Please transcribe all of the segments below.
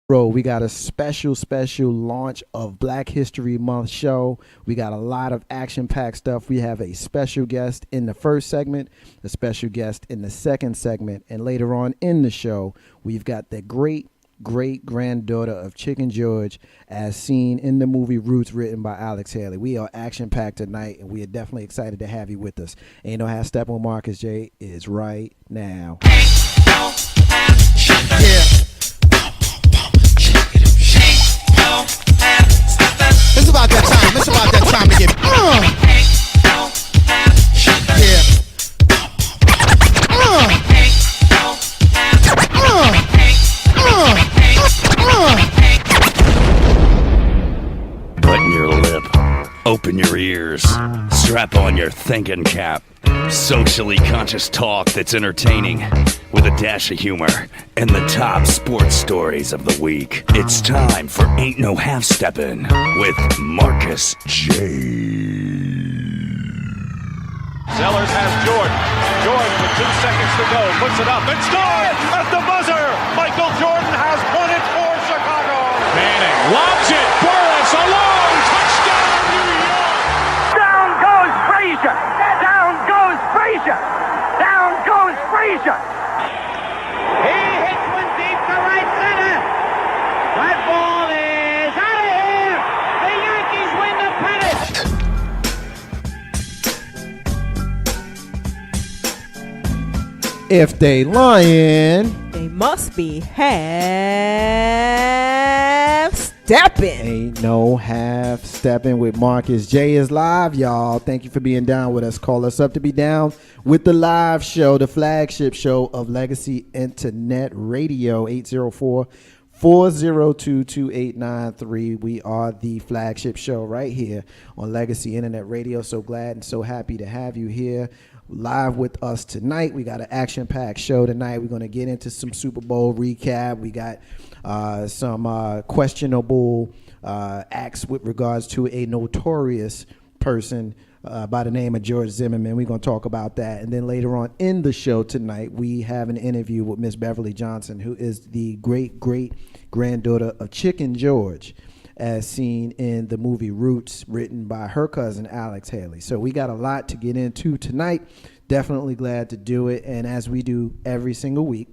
Bro, we got a special launch of Black History Month show. We got a lot of action-packed stuff. We have a special guest in the first segment, a special guest in the second segment, and later on in the show, we've got the great-granddaughter of Chicken George as seen in the movie Roots written by Alex Haley. We are action-packed tonight, and we are definitely excited to have you with us. Ain't No Half Steppin with Marcus J is right now. Yeah. It's about that time. It's about that time to get. Yeah. Button your lip, open your ears, strap on your thinking cap. Socially conscious talk that's entertaining with a dash of humor and the top sports stories of the week. It's time for Ain't No Half Steppin with Marcus J. Sellers has Jordan. Jordan with 2 seconds to go. Puts it up and scores at the buzzer. Michael Jordan has won it for Chicago. Manning lobs it. Purest alone. Touchdown, New York. Down goes Frazier. Down goes Frazier. Down goes Frazier. He hits one deep to right center. That ball is out of here. The Yankees win the pennant. If they lying, they must be half stepping. Ain't no half stepping with Marcus J is live, y'all. Thank you for being down with us. Call us up to be down with the live show, the flagship show of Legacy Internet Radio, 804-402-2893. We are the flagship show right here on Legacy Internet Radio. So glad and so happy to have you here live with us tonight. We got an action-packed show tonight. We're going to get into some Super Bowl recap. We got some questionable acts with regards to a notorious person by the name of George Zimmerman. We're going to talk about that. And then later on in the show tonight, we have an interview with Miss Beverly Johnson, who is the great-granddaughter of Chicken George, as seen in the movie Roots, written by her cousin Alex Haley. So we got a lot to get into tonight. Definitely glad to do it. And as we do every single week,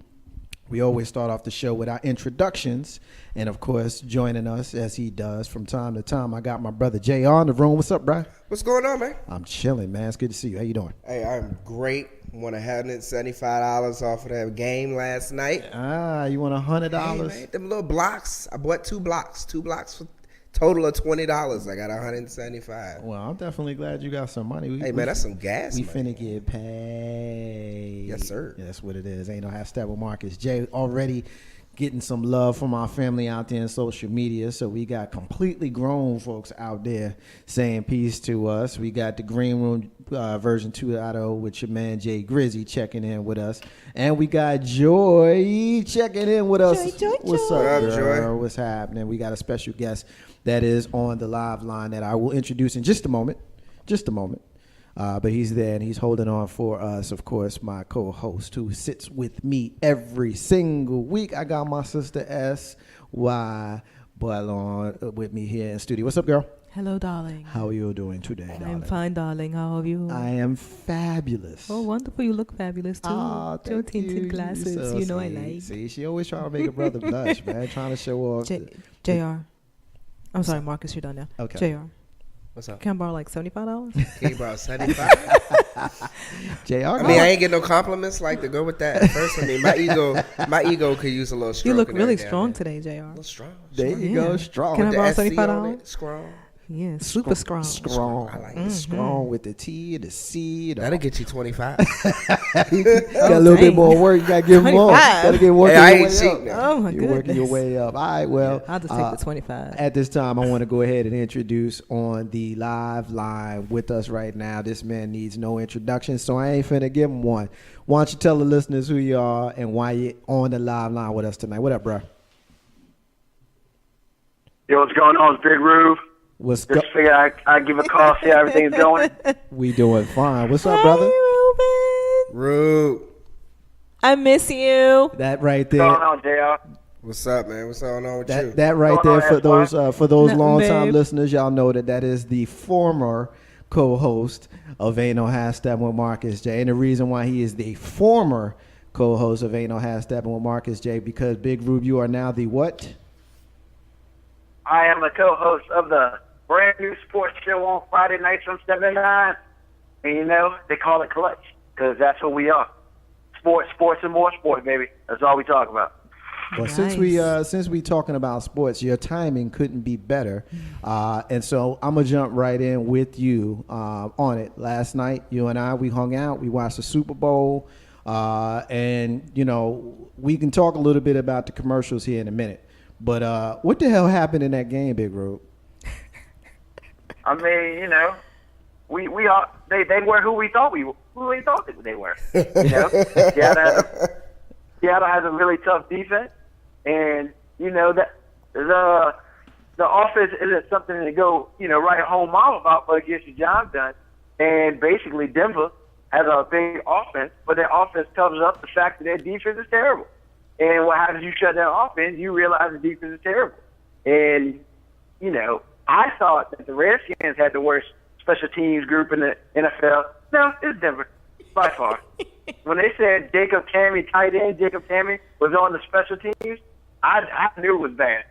we always start off the show with our introductions. And of course, joining us as he does from time to time, I got my brother JR in the room. What's up, bro? What's going on, man? I'm chilling, man. It's good to see you. How you doing? Hey, I'm great. Won $175 off of that game last night. You want $100? Hey, man, them little blocks. I bought 2 blocks. 2 blocks for total of $20. I got $175. Well, I'm definitely glad you got some money. Man, that's some gas. We money. finna get paid. Yes, sir. Yeah, that's what it is. Ain't no half step with Marcus J. Already getting some love from our family out there in social media. So we got completely grown folks out there saying peace to us. We got the Green Room version 2.0 with your man Jay Grizzy checking in with us. And we got Joy checking in with us. Joy. What's up, What up, girl? Joy? What's happening? We got a special guest that is on the live line that I will introduce in just a moment. But he's there and he's holding on for us. Of course, my co-host who sits with me every single week. I got my sister S.Y. Ballon with me here in studio. What's up, girl? Hello, darling. How are you doing today, darling? I'm fine, darling. How are you? I am fabulous. Oh, wonderful. You look fabulous, too. Oh, Your thank you. tinted glasses. So You know I sweet. like. See, she always trying to make her brother blush, man. Trying to show off. JR. I'm sorry, Marcus. You're done now. Okay. JR. What's up? Can I borrow like $75? Can you borrow 75? JR. I mean, I ain't get no compliments like to go with that. First, I mean, my ego could use a little stroke. You look really there, strong man. today, JR. A little strong. There you Yeah. go, strong. Can I The borrow SC on $75? it, strong. Yeah, super strong. Strong. I like it. it. Strong with the T, the C. The That'll get you 25. got a little bit dang. more work. You got to give them more. 25. Got to get working Hey, I your ain't way cheating up. now. Oh, my You're working your goodness. way up. All right, well. I'll just take the 25. At this time, I want to go ahead and introduce on the live line with us right now. This man needs no introduction, so I ain't finna give him one. Why don't you tell the listeners who you are and why you're on the live line with us tonight? What up, bro? Yo, what's going on? It's Big Rube. What's Just figure I'd give a call, see how everything's going. We doing fine. What's up, Hey, brother? Ruben. Rude. I miss you. That right What's going there. on, JR? What's up, man? What's going on with you? That right Going there on, for those Nothing, long-time babe. listeners, y'all know that is the former co-host of Ain't No Half Steppin with Marcus J. And the reason why he is the former co-host of Ain't No Half Steppin with Marcus J, because Big Rube, you are now the what? I am the co-host of the brand new sports show on Friday nights from 7 to 9. And you know, they call it Clutch because that's what we are. Sports, and more sport, baby. That's all we talk about. Well, Nice. since we talking about sports, your timing couldn't be better, and so I'm gonna jump right in with you on it. Last night, you and I, we hung out, we watched the Super Bowl, and you know we can talk a little bit about the commercials here in a minute. But what the hell happened in that game, Big Rube? I mean, you know, we all they were who we thought they were. You know, Seattle has a really tough defense, and you know that the offense isn't something to go write home mom about, but it gets your job done. And basically, Denver has a big offense, but their offense covers up the fact that their defense is terrible. And what happens? You shut down offense, you realize the defense is terrible. And you know, I thought that the Redskins had the worst special teams group in the NFL. No, it's Denver, by far. When they said Jacob Tamme, tight end Jacob Tamme, was on the special teams, I knew it was bad.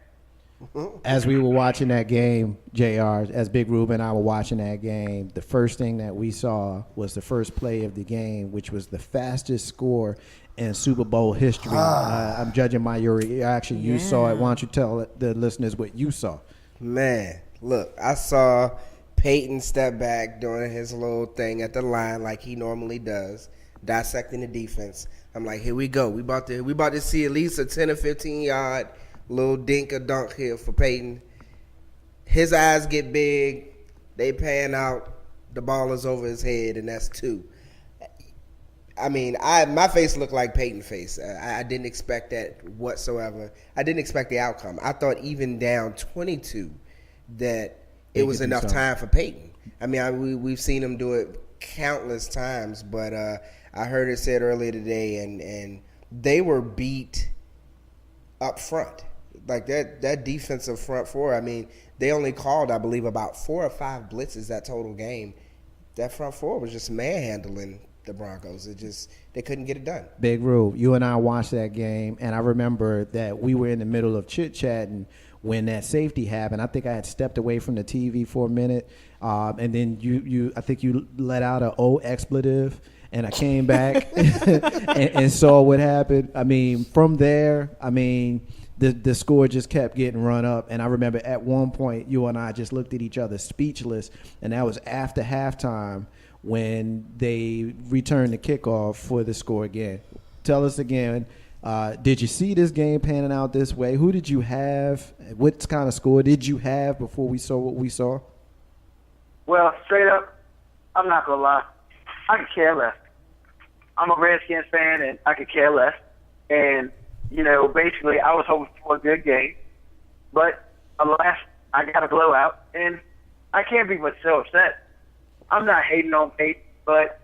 As we were watching that game, JR, as Big Rube and I were watching that game, the first thing that we saw was the first play of the game, which was the fastest score in Super Bowl history. I'm judging by your reaction. You saw it. Why don't you tell the listeners what you saw? Man, look, I saw Peyton step back doing his little thing at the line like he normally does, dissecting the defense. I'm like, here we go. We about to see at least a 10 or 15 yard little dink or dunk here for Peyton. His eyes get big. They pan out. The ball is over his head, and that's 2. I mean, my face looked like Peyton's face. I didn't expect that whatsoever. I didn't expect the outcome. I thought even down 22 that it was enough time for Peyton. I mean, we've seen him do it countless times, but I heard it said earlier today, and they were beat up front. Like that defensive front four, I mean, they only called, I believe, about 4 or 5 blitzes that total game. That front four was just manhandling the Broncos. They couldn't get it done. Big Rube, you and I watched that game, and I remember that we were in the middle of chit-chatting when that safety happened. I think I had stepped away from the TV for a minute, and then I think you let out an O expletive, and I came back and saw what happened. I mean, from there, I mean, the score just kept getting run up. And I remember at one point, you and I just looked at each other speechless, and that was after halftime when they returned the kickoff for the score again. Tell us again, did you see this game panning out this way? Who did you have? What kind of score did you have before we saw what we saw? Well, straight up, I'm not gonna lie, I could care less. I'm a Redskins fan, and I could care less. And you know, basically, I was hoping for a good game, but alas, I got a blowout, and I can't be but so upset. I'm not hating on Peyton, but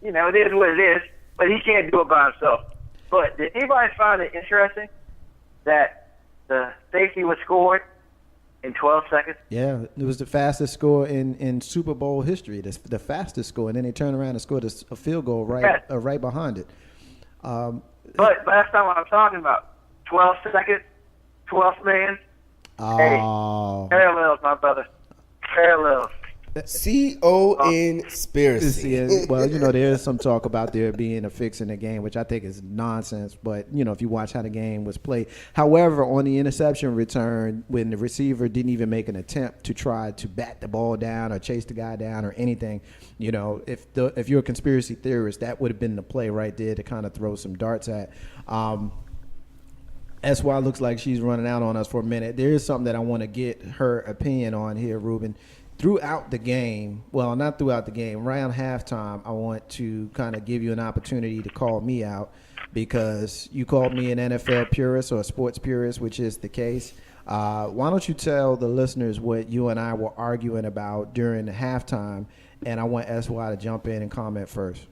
you know, it is what it is. But he can't do it by himself. But did anybody find it interesting that the safety was scored in 12 seconds? Yeah, it was the fastest score in Super Bowl history, the fastest score, and then they turned around and scored a field goal right behind it. But that's not what I'm talking about. 12 seconds, 12th man. Oh. Hey, parallels, my brother. Parallels. Conspiracy. Well, you know, there is some talk about there being a fix in the game, which I think is nonsense. But, you know, if you watch how the game was played. However, on the interception return, when the receiver didn't even make an attempt to try to bat the ball down or chase the guy down or anything, you know, if you're a conspiracy theorist, that would have been the play right there to kind of throw some darts at. SY looks like she's running out on us for a minute. There is something that I want to get her opinion on here, Ruben. Throughout the game, well, not throughout the game, around halftime, I want to kind of give you an opportunity to call me out because you called me an NFL purist or a sports purist, which is the case. Why don't you tell the listeners what you and I were arguing about during the halftime, and I want SY to jump in and comment first.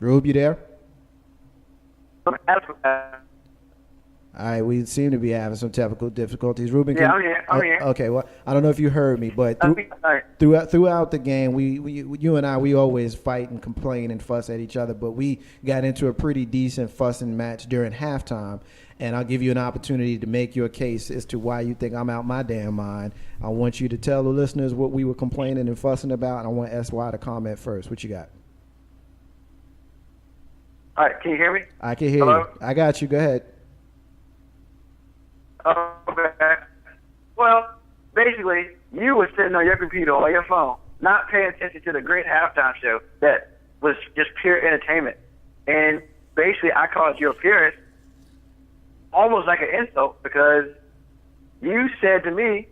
Rube, you there? All right, we seem to be having some technical difficulties. Ruben, Yeah, I'm here. I'm here. Okay, well, I don't know if you heard me, but throughout the game, you and I, we always fight and complain and fuss at each other, but we got into a pretty decent fussing match during halftime, and I'll give you an opportunity to make your case as to why you think I'm out my damn mind. I want you to tell the listeners what we were complaining and fussing about, and I want SY to comment first. What you got? All right, can you hear me? I can hear you. I got you. Go ahead. Okay. Well, basically, you were sitting on your computer or your phone, not paying attention to the great halftime show that was just pure entertainment. And basically, I called you a purist, almost like an insult, because you said to me,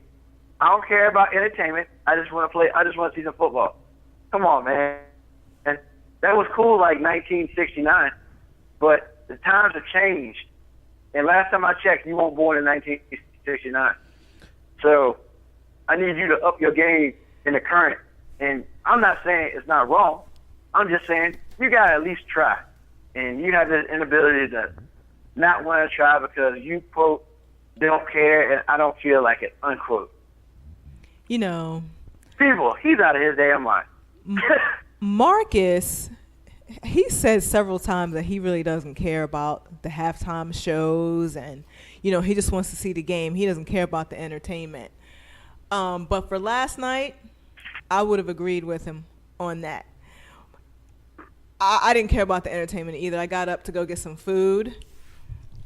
I don't care about entertainment. I just want to play. I just want to see some football. Come on, man. And that was cool like 1969, but the times have changed. And last time I checked, you weren't born in 1969. So I need you to up your game in the current. And I'm not saying it's not wrong. I'm just saying you got to at least try. And you have the inability to not want to try because you, quote, don't care and I don't feel like it, unquote. You know. People, he's out of his damn mind. Marcus, he said several times that he really doesn't care about the halftime shows and, he just wants to see the game. He doesn't care about the entertainment. But for last night, I would have agreed with him on that. I didn't care about the entertainment either. I got up to go get some food.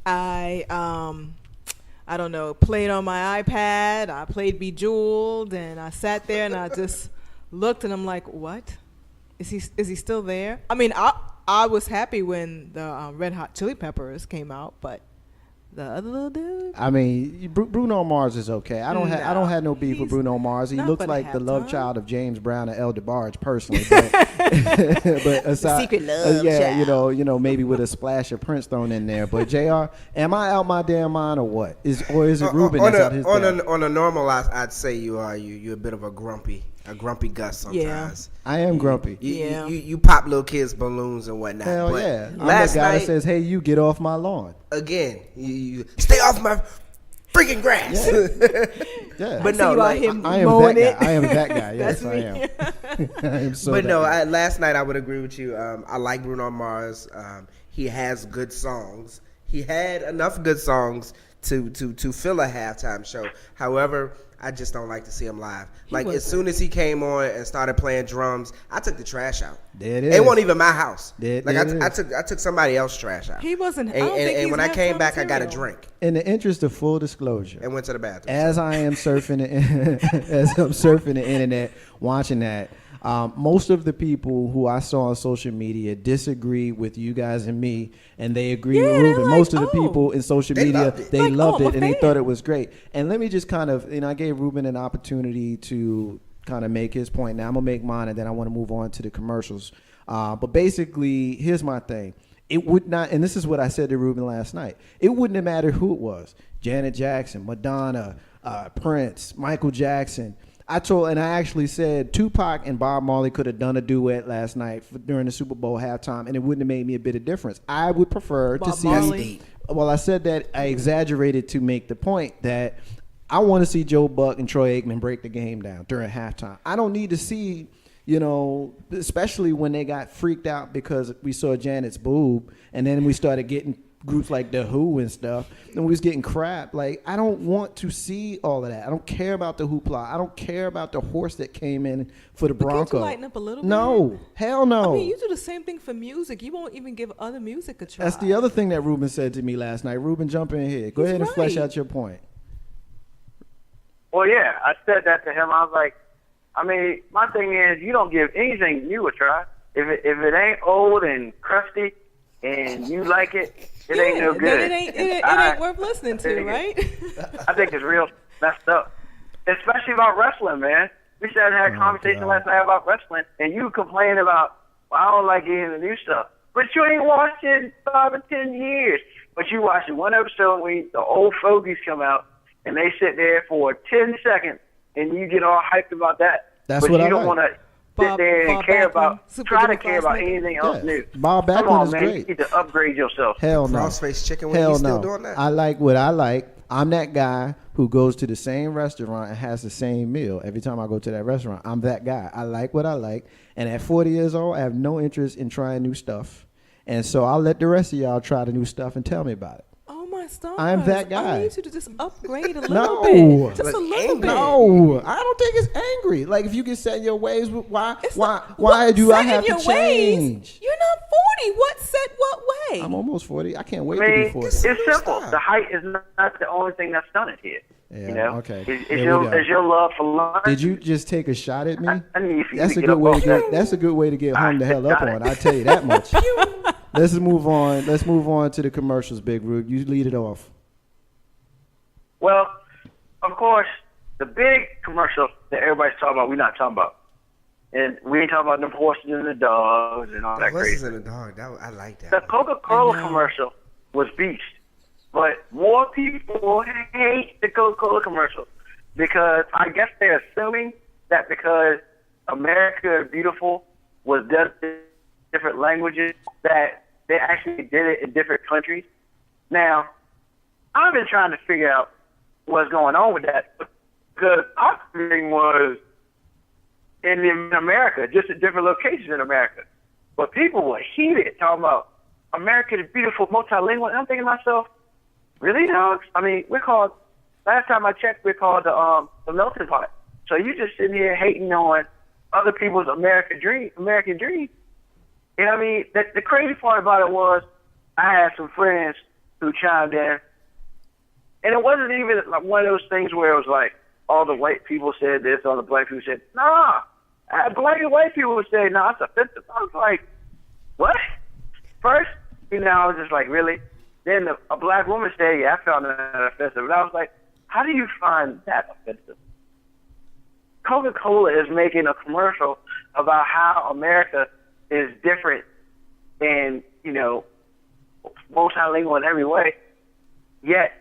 I don't know, played on my iPad. I played Bejeweled, and I sat there and I just looked and I'm like, what? Is he still there? I mean, I was happy when the Red Hot Chili Peppers came out, but the other little dude. I mean, Bruno Mars is okay. I don't have no beef with Bruno Mars. He looks like the love child of James Brown and El DeBarge personally. But, but aside, secret love child. Maybe with a splash of Prince thrown in there. But JR, am I out my damn mind or what? Is it Ruben that's out his on a normal, I'd say you're a bit of a grumpy Gus sometimes. Yeah. I am grumpy. You pop little kids' balloons and whatnot. Hell but yeah. I'm the last guy night, that says, hey, you get off my lawn. Again, you stay off my freaking grass. Yeah. But no, I am that guy. Yes, I am. I am so. But no, last night I would agree with you. I like Bruno Mars. He has good songs. He had enough good songs to fill a halftime show. However, I just don't like to see him live. As soon as he came on and started playing drums, I took the trash out. There it is. It wasn't even my house. I took somebody else's trash out. He wasn't. And when I came back, I got a drink. In the interest of full disclosure, and went to the bathroom. As I am surfing the internet, watching that. Most of the people who I saw on social media disagree with you guys and me, and they agree with Ruben. Most of the people in social media, they loved it and they thought it was great. And let me just kind of, I gave Ruben an opportunity to kind of make his point. Now I'm going to make mine, and then I want to move on to the commercials. But basically, here's my thing. It would not, and this is what I said to Ruben last night, it wouldn't have mattered who it was. Janet Jackson, Madonna, Prince, Michael Jackson. I actually said Tupac and Bob Marley could have done a duet last night during the Super Bowl halftime, and it wouldn't have made me a bit of difference. I would prefer to see. Marley. Well, I said that I exaggerated to make the point that I want to see Joe Buck and Troy Aikman break the game down during halftime. I don't need to see, especially when they got freaked out because we saw Janet's boob, and then we started getting groups like The Who and stuff, and we was getting crap. I don't want to see all of that. I don't care about the hoopla. I don't care about the horse that came in for the Bronco. Can't you lighten up a little bit? No, hell no. I mean, you do the same thing for music. You won't even give other music a try. That's the other thing that Ruben said to me last night. Ruben, jump in here. Go ahead and flesh out your point. Well, yeah, I said that to him. I was like, my thing is, you don't give anything new a try. If it ain't old and crusty and you like it, it ain't no good. It ain't worth listening to, right? I think it's real messed up, especially about wrestling, man. We sat and had a conversation last night about wrestling, and you complain about, well, I don't like getting the new stuff. But you ain't watched it in 5 or 10 years. But you watched one episode when the old fogies come out, and they sit there for 10 seconds, and you get all hyped about that. That's but what you I don't like. want to. Bob, there and Bob care Backlund, about, Super try to Duper care about Classic. anything else new. Bob Come Backlund on, is man. great. You need to upgrade yourself. Hell no. Crossface chicken wing. Hell You still no. doing that? I like what I like. I'm that guy who goes to the same restaurant and has the same meal every time I go to that restaurant. I'm that guy. I like what I like. And at 40 years old, I have no interest in trying new stuff. And so I'll let the rest of y'all try the new stuff and tell me about it. Oh my stars! I'm that guy. I need you to just upgrade a little No. bit, just Like a little angry. bit. No, I don't think it's angry. Like if you can set in your ways, why It's why not- why what do I set in have to your ways? change? You're not 40. What set what way? I'm almost 40. I can't wait I to be mean, 40. it's simple. Stop. The height is not the only thing that's done it here. Yeah, You know, okay. It's Here we go. your love for lunch. Did you just take a shot at me? I need for you That's to a get good up way off to that. get. That's a good way to get hung the hell up got it. on. I tell you that much. Let's move on. Let's move on to the commercials, Big Rube. You lead it off. Well, of course, the big commercial that everybody's talking about, we're not talking about. And we ain't talking about them horses and the dogs and all The that horses crazy. and the dog. I like that. The one. Coca-Cola I know. commercial was beast. But more people hate the Coca-Cola commercial because I guess they're assuming that because America is Beautiful was done in different languages that they actually did it in different countries. Now, I've been trying to figure out what's going on with that because our thing was in America, just at different locations in America. But people were heated talking about America is beautiful, multilingual. And I'm thinking to myself, really, dogs? I mean, last time I checked, we're called the melting pot. So you just sitting here hating on other people's American dream. And I mean, the crazy part about it was I had some friends who chimed in, and it wasn't even like one of those things where it was like all the white people said this, all the black people said, nah. Black and white people would say, nah, it's offensive. I was like, what? First, I was just like, really? Then a black woman said, yeah, I found that offensive. And I was like, how do you find that offensive? Coca-Cola is making a commercial about how America is different and, multilingual in every way. Yet,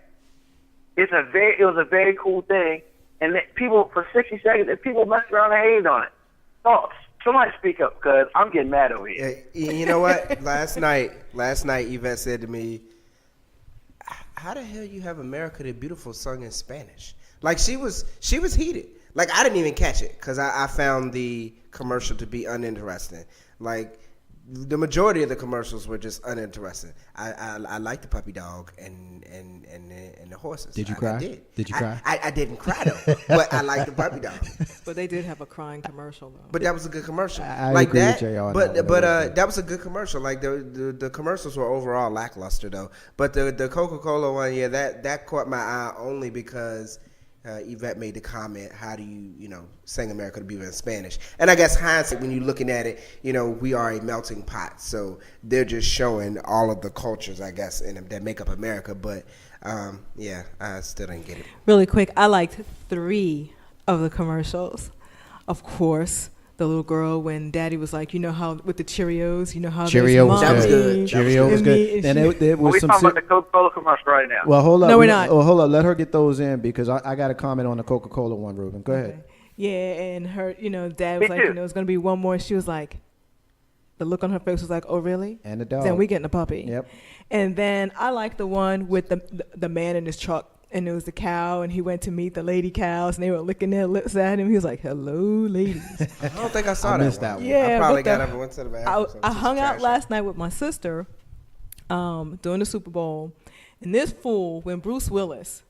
it was a very cool thing. And that people, for 60 seconds, and people messed around and hated on it. Thoughts? Somebody speak up, because I'm getting mad over here. You know what? Last night, Yvette said to me, how the hell you have America the Beautiful sung in Spanish? Like, she was heated. Like, I didn't even catch it because I found the commercial to be uninteresting. Like, the majority of the commercials were just uninteresting. I like the puppy dog and the horses. Did you I cry? did. Did you cry? I didn't cry though, but I like the puppy dog. But they did have a crying commercial though. But that was a good commercial. I like agree that, with JR on but that one. but That was good. that was a good commercial. Like the commercials were overall lackluster though. But the Coca-Cola one, yeah, that caught my eye only because Yvette made the comment, how do you sing America the Beautiful in Spanish? And I guess hindsight, when you're looking at it, we are a melting pot. So they're just showing all of the cultures, I guess, that make up America. But yeah, I still didn't get it. Really quick, I liked 3 of the commercials. Of course, the little girl when Daddy was like, how with the Cheerios, how Cheerio was there's good. mommy Cheerio was and me, good. and And she- there was We're some. talking about the Coca-Cola commercial right now. Well, hold up. No, we're not. Oh, hold up. Let her get those in because I got a comment on the Coca-Cola one, Ruben. Go ahead. Yeah, and her, Dad was Me like, too. it's gonna be one more. She was like, the look on her face was like, oh really? And the dog. Then we getting a puppy. Yep. And then I like the one with the man in his truck. And it was the cow, and he went to meet the lady cows, and they were licking their lips at him. He was like, "Hello, ladies." I don't think I saw I that missed one. that one. Yeah, I probably but got the- up and went to the bathroom. I hung out last night with my sister during the Super Bowl, and this fool, when Bruce Willis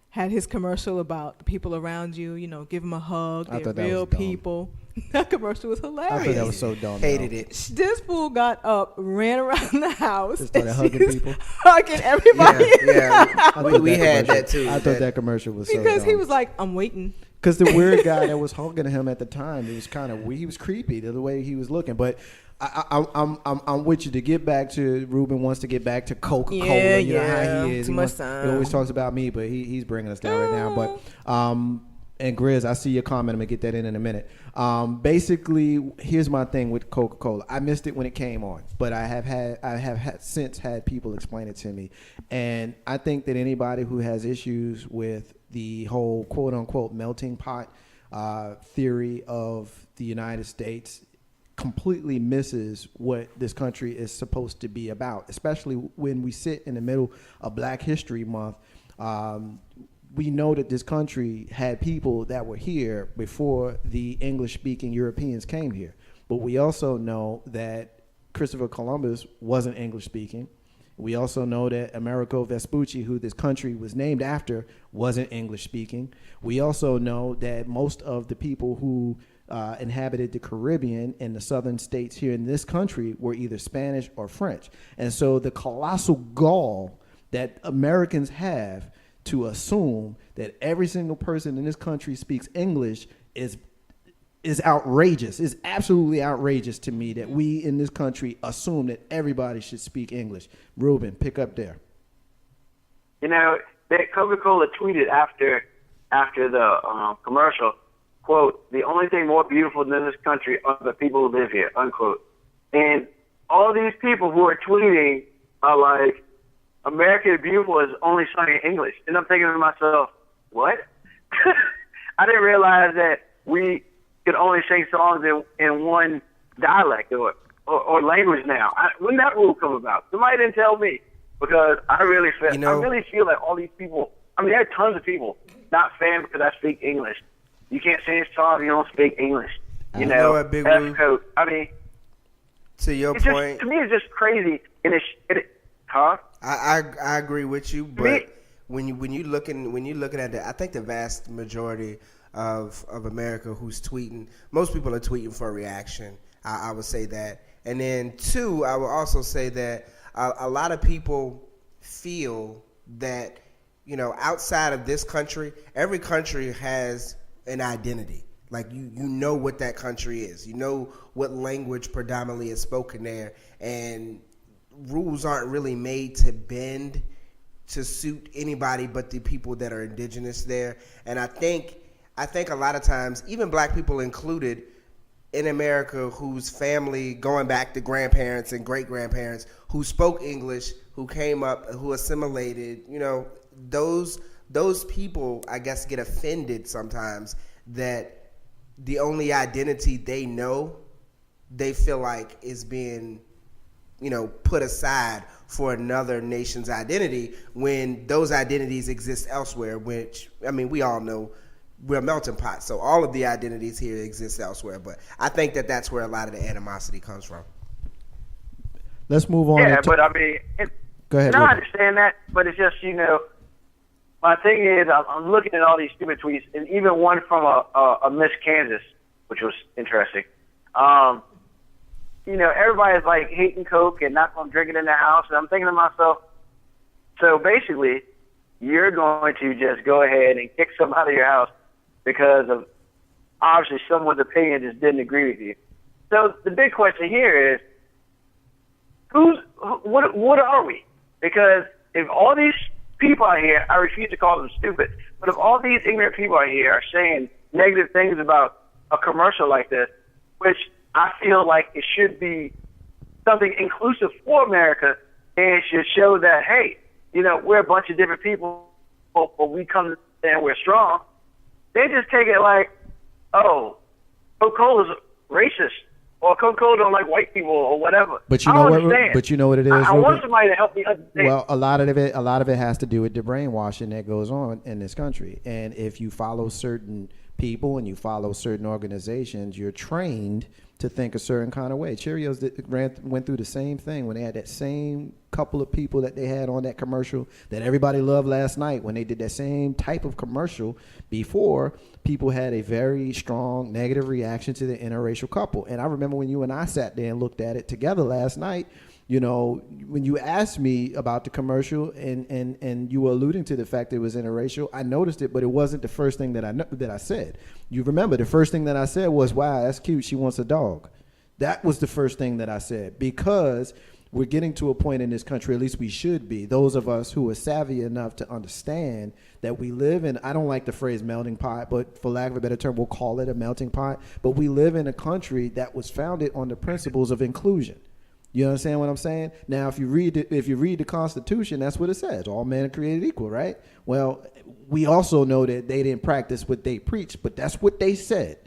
had his commercial about the people around you, give them a hug, I they're thought that was real dumb. people. That commercial was I hilarious. thought that was so dumb. Hated though. it. This fool got up, ran around the house, Just started and hugging she was people? hugging everybody. Yeah, I thought we had commercial- that too. I thought that commercial was so Because he dumb. was like, I'm waiting. Because the weird guy that was hugging him at the time, it was kind of he was creepy the way he was looking. But I'm with you to get back to Ruben wants to get back to Coca-Cola. Yeah, you know yeah. how he is. Too He much wants- time. He always talks about me, but he's bringing us down right now. But and Grizz, I see your comment. I'm gonna get that in a minute. Basically, here's my thing with Coca-Cola. I missed it when it came on, but I have since had people explain it to me, and I think that anybody who has issues with the whole quote unquote melting pot theory of the United States completely misses what this country is supposed to be about, especially when we sit in the middle of Black History Month. We know that this country had people that were here before the English-speaking Europeans came here. But we also know that Christopher Columbus wasn't English-speaking. We also know that Amerigo Vespucci, who this country was named after, wasn't English-speaking. We also know that most of the people who inhabited the Caribbean and the southern states here in this country were either Spanish or French. And so the colossal gall that Americans have to assume that every single person in this country speaks English is outrageous. It's absolutely outrageous to me that we in this country assume that everybody should speak English. Ruben, pick up there. You know, that Coca-Cola tweeted after the commercial, quote, "The only thing more beautiful than this country are the people who live here," unquote. And all these people who are tweeting are like, "America is beautiful is only sung in English." And I'm thinking to myself, what? I didn't realize that we could only sing songs in one dialect or language now. When did that rule come about? Somebody didn't tell me, because I really feel like all these people, I mean, there are tons of people not fans because I speak English. You can't sing a song if you don't speak English. You know what, Big F Woo? code. I mean, to your it's point, just, to me, it's just crazy. And huh? I agree with you, but when you looking at I think the vast majority of America who's tweeting, most people are tweeting for a reaction. I would say that, and then two, I would also say that a lot of people feel that, you know, outside of this country, every country has an identity. Like you know what that country is. You know what language predominantly is spoken there, and rules aren't really made to bend to suit anybody but the people that are indigenous there. And I think a lot of times, even Black people included in America, whose family going back to grandparents and great grandparents who spoke English, who came up, who assimilated, you know, those people, I guess, get offended sometimes that the only identity they know, they feel like is being, you know, put aside for another nation's identity when those identities exist elsewhere, which, I mean, we all know we're a melting pot, so all of the identities here exist elsewhere. But I think that that's where a lot of the animosity comes from. Let's move on. Yeah, but I mean, go ahead. I understand that, but it's just, you know, my thing is I'm looking at all these stupid tweets, and even one from a Miss Kansas, which was interesting. You know, everybody's like hating Coke and not going to drink it in their house, and I'm thinking to myself, so basically, you're going to just go ahead and kick somebody out of your house because of obviously someone's opinion just didn't agree with you. So the big question here is, what are we? Because if all these people out here, I refuse to call them stupid, but if all these ignorant people out here are saying negative things about a commercial like this, which I feel like it should be something inclusive for America, and it should show that, hey, you know, we're a bunch of different people, but we come and we're strong. They just take it like, oh, Coca-Cola's racist, or Coca-Cola don't like white people, or whatever. But you know what? But you know what it is. I want somebody to help me understand. Well, a lot of it has to do with the brainwashing that goes on in this country. And if you follow certain people and you follow certain organizations, you're trained to think a certain kind of way. Cheerios went through the same thing when they had that same couple of people that they had on that commercial that everybody loved last night. When they did that same type of commercial before, people had a very strong negative reaction to the interracial couple. And I remember when you and I sat there and looked at it together last night, you know, when you asked me about the commercial and you were alluding to the fact that it was interracial, I noticed it, but it wasn't the first thing that I said. You remember the first thing that I said was, wow, that's cute, she wants a dog. That was the first thing that I said, because we're getting to a point in this country, at least we should be, those of us who are savvy enough to understand that we live in, I don't like the phrase melting pot, but for lack of a better term, we'll call it a melting pot. But we live in a country that was founded on the principles of inclusion. You understand what I'm saying? Now, if you read the Constitution, that's what it says. All men are created equal, right? Well, we also know that they didn't practice what they preached, but that's what they said.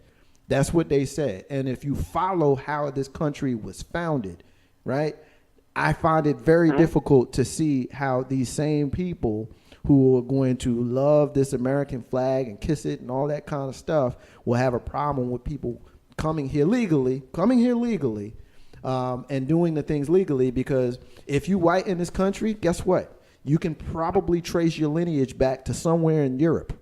That's what they said. And if you follow how this country was founded, right, I find it very difficult to see how these same people who are going to love this American flag and kiss it and all that kind of stuff will have a problem with people coming here legally, and doing the things legally, because if you white in this country, guess what? You can probably trace your lineage back to somewhere in Europe,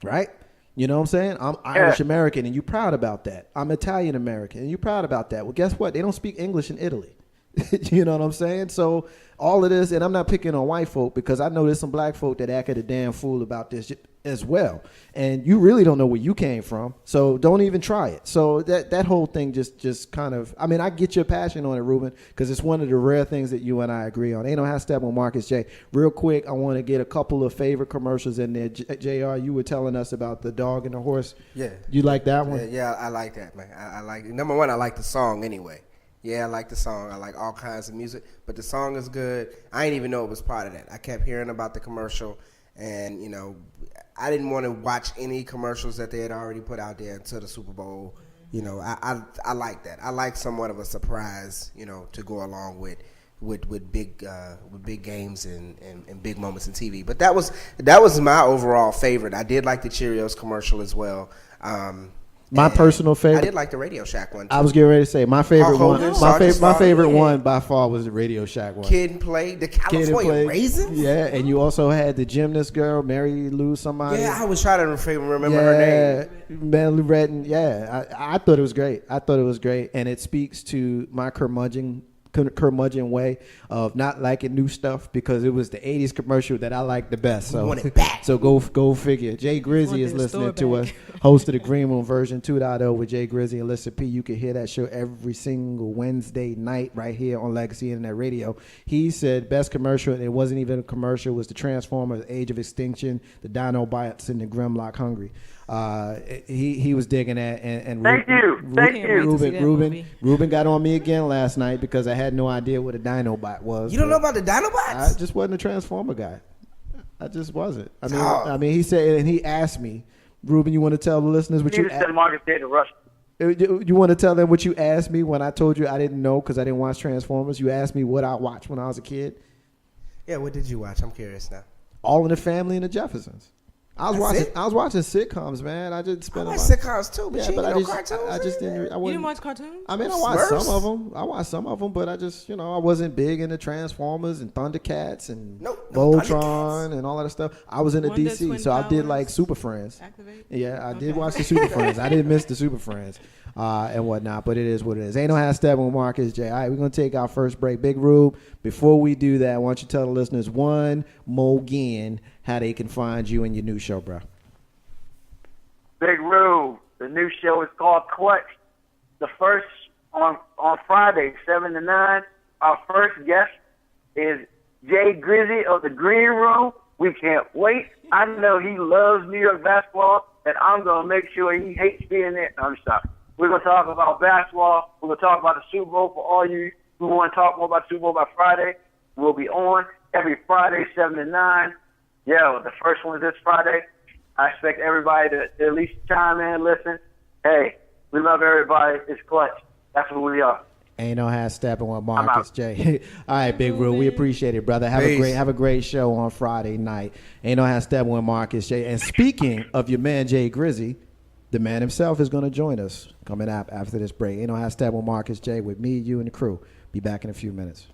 right? You know what I'm saying? I'm Irish American, and you're proud about that. I'm Italian American, and you're proud about that. Well, guess what? They don't speak English in Italy. You know what I'm saying? So all of this, and I'm not picking on white folk, because I know there's some black folk that act a damn fool about this as well. And you really don't know where you came from, so don't even try it. So that whole thing just kind of, I mean, I get your passion on it, Ruben, because it's one of the rare things that you and I agree on. Ain't no Half Step with Marcus J. Real quick, I want to get a couple of favorite commercials in there. JR, you were telling us about the dog and the horse. Yeah. You like that one? Yeah, I like that, man. I like it. Number one, I like the song anyway. Yeah, I like the song. I like all kinds of music, but the song is good. I didn't even know it was part of that. I kept hearing about the commercial, and, you know, I didn't want to watch any commercials that they had already put out there until the Super Bowl. You know, I like that. I like somewhat of a surprise, you know, to go along with big games and big moments in TV. But that was my overall favorite. I did like the Cheerios commercial as well. My personal favorite. I did like the Radio Shack one too. I was getting ready to say my favorite one. Hogan, My favorite one by far was the Radio Shack one. Kid and Play, the California Raisins. Yeah, and you also had the gymnast girl, Mary Lou somebody. Yeah, I was trying to remember her name. Mary Lou Retton. Yeah, I thought it was great. And it speaks to my curmudgeon way of not liking new stuff, because it was the 80s commercial that I liked the best. So, want it back. So go figure. Jay Grizzy is listening to us, host of the Green Room version 2.0 with Jay Grizzy and Lissa P. You can hear that show every single Wednesday night right here on Legacy Internet Radio. He said best commercial, and it wasn't even a commercial, was the Transformers Age of Extinction, the Dinobots, and the Grimlock Hungry. He was digging that, and Thank you. Ruben got on me again last night because I had no idea what a Dinobot was. You don't know about the Dinobots? I just wasn't a Transformer guy. I just wasn't. I mean, he said, and he asked me, Ruben, you want to tell the listeners what you said? Marcus did to Rush. You want to tell them what you asked me when I told you I didn't know because I didn't watch Transformers? You asked me what I watched when I was a kid. Yeah, what did you watch? I'm curious now. All in the Family and the Jeffersons. I was watching sitcoms, man. I just spent. I watch sitcoms too, but cartoons. I just didn't. You didn't watch cartoons? I mean, I watched some of them. But I just, I wasn't big into Transformers and Thundercats and Voltron and all that stuff. I was into DC, so I did like Super Friends. Activate? Yeah, I did watch the Super Friends. I didn't miss the Super Friends and whatnot. But it is what it is. Ain't no Half Steppin with Marcus J. All right, we're gonna take our first break. Big Rube. Before we do that, why don't you tell the listeners one more again how they can find you and your new show, bro? Big Rube. The new show is called Clutch. The first on Friday, 7 to 9. Our first guest is Jay Grizzy of the Green Room. We can't wait. I know he loves New York basketball, and I'm going to make sure he hates being there. I'm sorry. We're going to talk about basketball. We're going to talk about the Super Bowl for all you who want to talk more about the Super Bowl by Friday. We'll be on every Friday, 7 to 9. Yo, the first one is this Friday. I expect everybody to at least chime in, listen. Hey, we love everybody. It's Clutch. That's who we are. Ain't no Half Steppin with Marcus J. All right, Big Rube, we appreciate it, brother. Have a great show on Friday night. Ain't no Half Steppin with Marcus J. And speaking of your man Jay Grizzy, the man himself is going to join us coming up after this break. Ain't no Half Steppin with Marcus J. with me, you, and the crew. Be back in a few minutes.